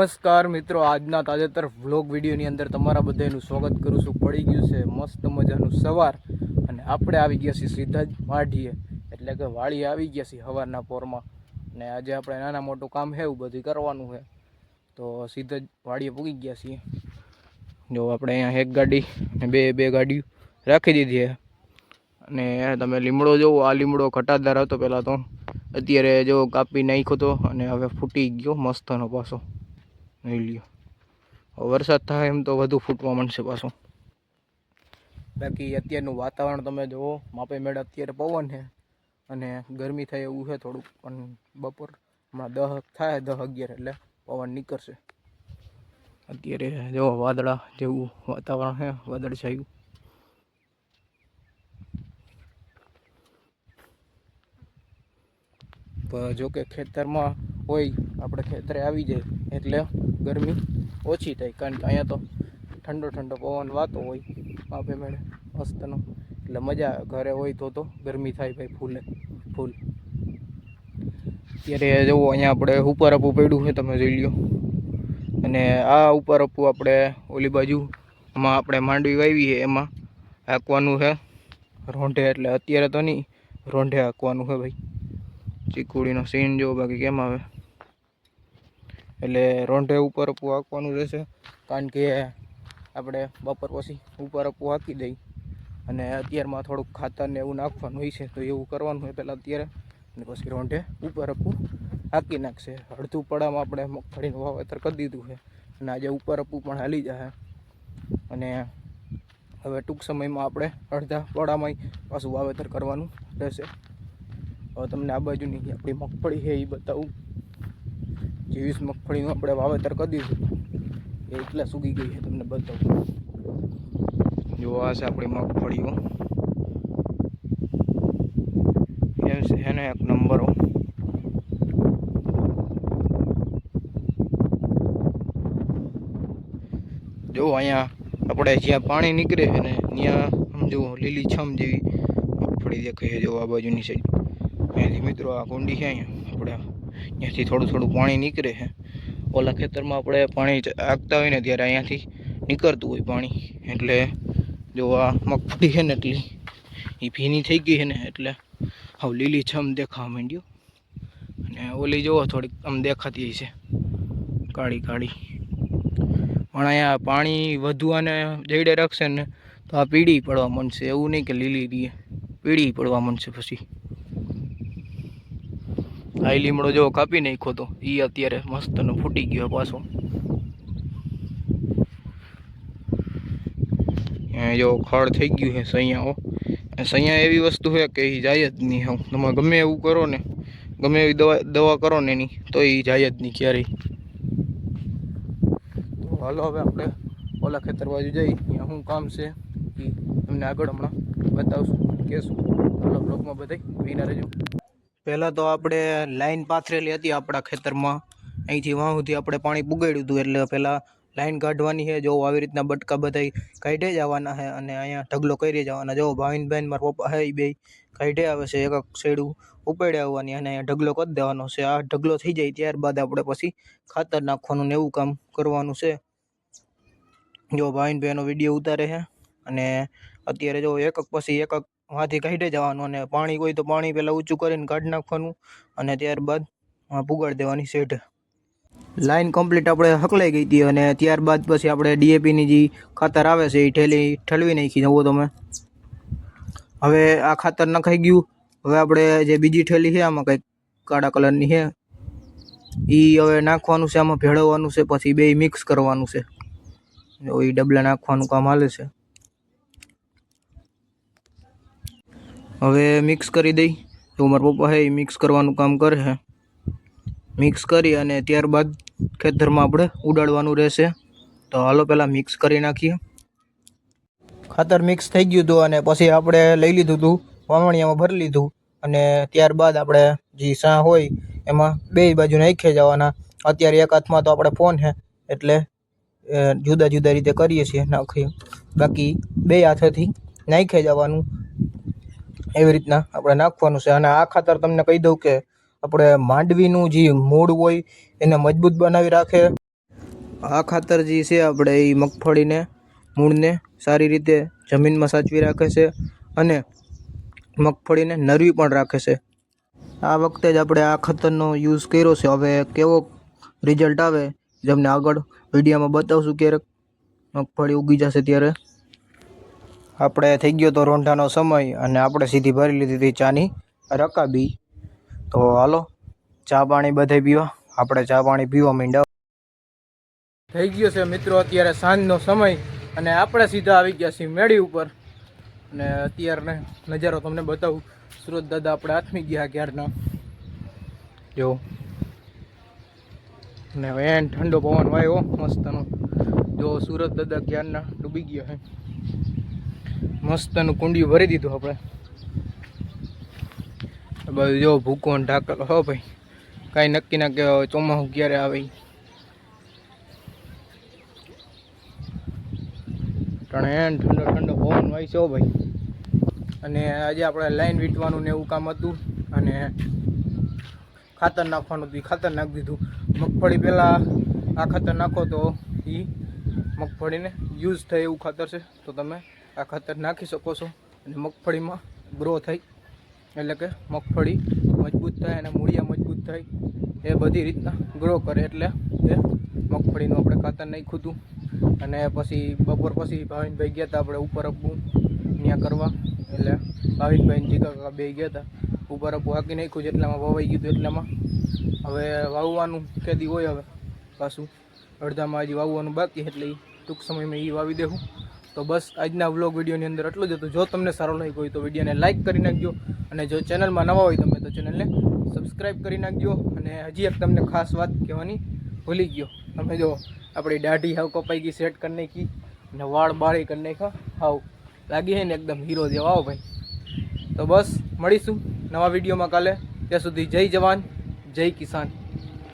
નમસ્કાર મિત્રો, આજના તાજેતર વ્લોગ વિડીયોની અંદર તમારા બધાનું સ્વાગત કરું છું। પડી ગયું છે મસ્ત મજાનું સવાર અને આપણે આવી ગયા છીએ સીધા જ વાઢીએ, એટલે કે વાળીએ આવી ગયા છીએ સવારના પોરમાં। અને આજે આપણે નાના મોટું કામ છે એવું બધું કરવાનું છે, તો સીધા જ વાળીએ પૂગી ગયા છીએ। જો આપણે અહીંયા એક ગાડી અને બે ગાડીઓ રાખી દીધી છે। અને તમે લીમડો જોવો, આ લીમડો ઘટાદાર હતો પહેલાં તો, અત્યારે જો કાપી નાખ્યો તો અને હવે ફૂટી ગયો મસ્તનો પાછો। નહીં લ્યો, વરસાદ થાય એમ તો વધુ ફૂટવા માંડશે પાછો। બાકી અત્યારનું વાતાવરણ તમે જુઓ, માપે મેળ અત્યારે પવન છે અને ગરમી થાય એવું છે થોડુંક, પણ બપોર હમણાં 10 થાય 10-11 એટલે પવન નીકળશે। અત્યારે જો વાદળા જેવું વાતાવરણ છે, વાદળ છાયું। જો કે ખેતરમાં હોય, આપણે ખેતરે આવી જાય એટલે ગરમી ઓછી થાય, કારણ કે અહીંયા તો ઠંડો ઠંડો પવન વાતો હોય માપે મેળે મસ્તનો, એટલે મજા આવે। ઘરે હોય તો ગરમી થાય ભાઈ ફૂલ। અત્યારે જુઓ અહીંયા આપણે ઉપર આપવું પડ્યું છે, તમે જોઈ લ્યો। અને આ ઉપર આપવું આપણે ઓલી બાજુમાં આપણે માંડવી વાવી છે એમાં હાંકવાનું છે રોંઢે, એટલે અત્યારે તો નહીં, રોંઢે હાંકવાનું છે ભાઈ। ચીકુડીનો સીન જો બાકી કેમ આવે, એટલે રોંઢે ઉપર આપવું હાંકવાનું રહેશે, કારણ કે આપણે બપોર પછી ઉપર આપવું હાંકી દઈ અને અત્યારમાં થોડુંક ખાતર ને એવું નાખવાનું હોય છે, તો એવું કરવાનું હોય પહેલાં અત્યારે, અને પછી રોંઢે ઉપર આપવું હાંકી નાખશે। અડધું પડામાં આપણે મગફળીનું વાવેતર કરી દીધું છે અને આજે ઉપર આપવું પણ હાલી જશે। અને હવે ટૂંક સમયમાં આપણે અડધા પડામાં પાછું વાવેતર કરવાનું રહેશે। હવે તમને આ બાજુની આપણી મગફળી છે એ બતાવું। 20 મગફળીનું આપણે વાવેતર કરી દીધું, એ એટલા સૂકી ગઈ છે, તમને બતાવું। જો આ છે આપણી મગફળીઓ, એમ છે ને એક નંબરો। જો અહીંયા આપણે જ્યાં પાણી નીકળે છે ને ત્યાં જો લીલી છમ જેવી મગફળી દેખાય છે। જો આ બાજુની સાઈડ અહીંયાથી મિત્રો આ કુંડી છે, અહીંયા આપણે અહીંયાથી થોડું પાણી નીકળે છે। ઓલા ખેતરમાં આપણે પાણી હાંકતા હોય ને ત્યારે અહીંયાથી નીકળતું હોય પાણી, એટલે જો આ મગફળી છે ને એટલી એ ભીની થઈ ગઈ છે ને, એટલે હવે લીલી છમ દેખાવા માંડ્યું। અને ઓલી જોવો થોડીક આમ દેખાતી છે કાળી, પણ અહીંયા પાણી વધુ અને જઈડે રાખશે ને તો આ પીળી પડવા માંડશે, એવું નહીં કે લીલી રહીએ, પીળી પડવા માંડશે પછી। આ લીમડો જો કાપી નાખ્યો તો એ અત્યારે મસ્તનો ફૂટી ગયો પાછો। જો ખડ થઈ ગયું છે સૈયાઓ, સૈયા એવી વસ્તુ છે કે એ જાય જ નહીં, હું તમે ગમે એવું કરો ને, ગમે એવી દવા કરો ને એની, તો એ જાય જ નહીં ક્યારેય। તો હાલો હવે આપણે ઓલા ખેતર બાજુ જઈ, ત્યાં શું કામ છે એ તમને આગળ હમણાં બતાવશું, કહેશું। હાલો બ્લોગમાં બધાય વિના રહેજો। પહેલાં તો આપણે લાઈન પાથરેલી હતી આપણા ખેતરમાં, અહીંથી વાં સુધી આપણે પાણી પુગાડ્યું હતું, એટલે પહેલાં લાઈન કાઢવાની છે। જો આવી રીતના બટકા બધા કાઢે જવાના છે અને અહીંયા ઢગલો કરી જવાના। જો ભાવિનભાઈ મારા પપ્પા છે એ બે કાઢે આવે છે, એક સાઈડ ઉપાડી આવવાની અને અહીંયા ઢગલો કરી દેવાનો છે। આ ઢગલો થઈ જાય ત્યારબાદ આપણે પછી ખાતર નાખવાનું ને એવું કામ કરવાનું છે। જો ભાવિનભાઈનો વિડીયો ઉતારે છે અને અત્યારે જો એક પછી એક માંથી કાઢે જવાનું, અને પાણી હોય તો પાણી પહેલાં ઊંચું કરીને કાઢી નાખવાનું અને ત્યારબાદ પુગાડી દેવાની શેઢ। લાઈન કમ્પ્લીટ આપણે હકલાઈ ગઈ હતી અને ત્યારબાદ પછી આપણે ડીએપીની જે ખાતર આવે છે એ ઠલવી નાખી, જુઓ તમે। હવે આ ખાતર નખાઈ ગયું, હવે આપણે જે બીજી ઠેલી છે આમાં કંઈક કાળા કલરની છે, એ હવે નાખવાનું છે, આમાં ભેળવવાનું છે, પછી બે મિક્સ કરવાનું છે। એ ડબલા નાખવાનું કામ હાલે છે। હવે મિક્સ કરી દઈ, તો મારા પપ્પા છે એ મિક્સ કરવાનું કામ કરે છે। મિક્સ કરી અને ત્યારબાદ ખેતરમાં આપણે ઉડાડવાનું રહેશે। તો હાલો પહેલાં મિક્સ કરી નાખીએ। ખાતર મિક્સ થઈ ગયું હતું અને પછી આપણે લઈ લીધું હતું, વાવણિયામાં ભરી લીધું, અને ત્યારબાદ આપણે જે સા હોય એમાં બે બાજુ નાખી જવાના। અત્યારે એક હાથમાં તો આપણે ફોન છે એટલે જુદા જુદા રીતે કરીએ છીએ નાખીએ, બાકી બે હાથેથી નાખી જવાનું, એવી રીતના આપણે નાખવાનું છે। અને આ ખાતર તમને કહી દઉં કે આપણે માંડવીનું જે મૂળ હોય એને મજબૂત બનાવી રાખે આ ખાતર જે છે આપણે એ મગફળીને મૂળને સારી રીતે જમીનમાં સાચવી રાખે છે અને મગફળીને નરવી પણ રાખે છે. આ વખતે જ આપણે આ ખાતરનો યુઝ કર્યો છે. હવે કેવો રિઝલ્ટ આવે જેમને આગળ વિડીયોમાં બતાવશું. ક્યારેક મગફળી ઉગી જશે ત્યારે. આપણે થઈ ગયો તો રોંઢાનો સમય અને આપણે સીધી ભરી લીધી હતી ચાની રકાબી. તો હાલો ચા પાણી બધે પીવા. આપણે ચા પાણી પીવા માંડ્યા. થઈ ગયો છે મિત્રો અત્યારે સાંજનો સમય અને આપણે સીધા આવી ગયા છીએ મેળી ઉપર. અને અત્યારને નજારો તમને બતાવું. સુરત દાદા આપણે આથમી ગયા ક્યારના જો. ને વેન ઠંડો પવન વાયો મસ્તનો. જો સુરત દાદા ક્યારના ડૂબી ગયા છે. મસ્તનું કુંડિયું ભરી દીધું આપણે. બધું જો ભૂકો ને ઢાકલો હો ભાઈ. કાંઈ નક્કી ના કહેવાય ચોમાસું ક્યારે આવે. ઠંડો ઠંડો પવન વાય છે ભાઈ. અને આજે આપણે લાઈન વીંટવાનું ને એવું કામ હતું અને ખાતર નાખવાનું હતું. ખાતર નાખી દીધું. મગફળી પહેલાં આ ખાતર નાખો તો એ મગફળીને યુઝ થાય એવું ખાતર છે. તો તમે આ ખાતર નાખી શકો છો અને મગફળીમાં ગ્રો થાય. એટલે કે મગફળી મજબૂત થાય અને મૂળિયા મજબૂત થાય. એ બધી રીતના ગ્રો કરે એટલે એ મગફળીનું આપણે ખાતર નાખ્યું હતું. અને પછી બપોર પછી ભાવિનભાઈ ગયા હતા આપણે ઉપર અપવું ત્યાં કરવા. એટલે ભાવિનભાઈ જીગા કાકા બે ગયા હતા. ઉપર અપવું હાકી નાખ્યું જેટલામાં વવાઈ ગયું એટલામાં. હવે વાવવાનું ખેતી હોય હવે પાછું અડધામાં હજી વાવવાનું બાકી એટલે ટૂંક સમયમાં એ વાવી દેવું. તો બસ આજના વ્લોગ વિડીયોની અંદર એટલું જ હતું. જો તમને સારો લાગ્યો હોય તો વિડીયોને લાઇક કરી નાખજો. અને જો ચેનલમાં નવા હોય તમે તો ચેનલને સબસ્ક્રાઈબ કરી નાખજો. અને હજી એક તમને ખાસ વાત કહેવાની ભૂલી ગયો. તમે જો આપણી દાઢી હાવ કપાઈ ગઈ, સેટ કરી નાખી અને વાળ બાળી કરી નાખ્યા. હાવ લાગી છે ને એકદમ હીરો જેવા. આવો ભાઈ. તો બસ મળીશું નવા વિડીયોમાં કાલે. ત્યાં સુધી જય જવાન જય કિસાન.